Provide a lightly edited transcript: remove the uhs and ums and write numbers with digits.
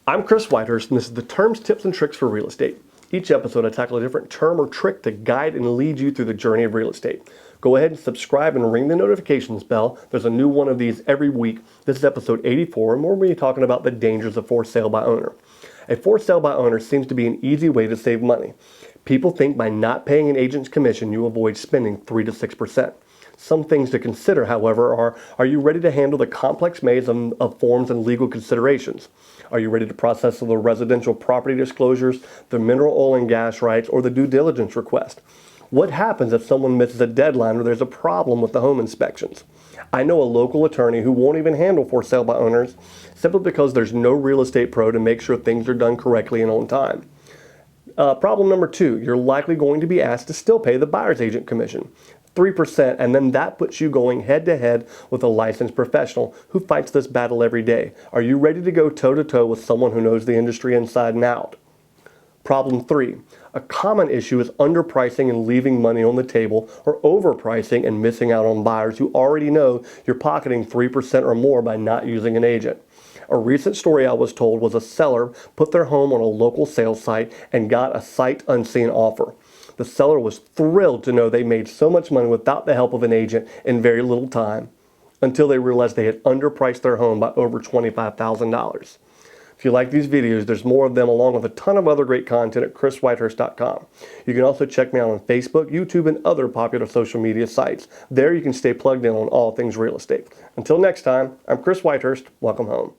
I'm Chris Whitehurst, and this is the Terms, Tips, and Tricks for Real Estate. Each episode, I tackle a different term or trick to guide and lead you through the journey of real estate. Go ahead and subscribe and ring the notifications bell. There's a new one of these every week. This is episode 84, and we're going to be talking about the dangers of for sale by owner. A for sale by owner seems to be an easy way to save money. People think by not paying an agent's commission, you avoid spending 3 to 6%. Some things to consider, however, are you ready to handle the complex maze of forms and legal considerations? Are you ready to process the residential property disclosures, the mineral oil and gas rights, or the due diligence request? What happens if someone misses a deadline or there's a problem with the home inspections? I know a local attorney who won't even handle for sale by owners simply because there's no real estate pro to make sure things are done correctly and on time. Problem number 2, you're likely going to be asked to still pay the buyer's agent commission, 3%, and then that puts you going head to head with a licensed professional who fights this battle every day. Are you ready to go toe to toe with someone who knows the industry inside and out? Problem 3, a common issue is underpricing and leaving money on the table, or overpricing and missing out on buyers who already know you're pocketing 3% or more by not using an agent. A recent story I was told was a seller put their home on a local sales site and got a sight unseen offer. The seller was thrilled to know they made so much money without the help of an agent in very little time, until they realized they had underpriced their home by over $25,000. If you like these videos, there's more of them along with a ton of other great content at chriswhitehurst.com. You can also check me out on Facebook, YouTube, and other popular social media sites. There you can stay plugged in on all things real estate. Until next time, I'm Chris Whitehurst. Welcome home.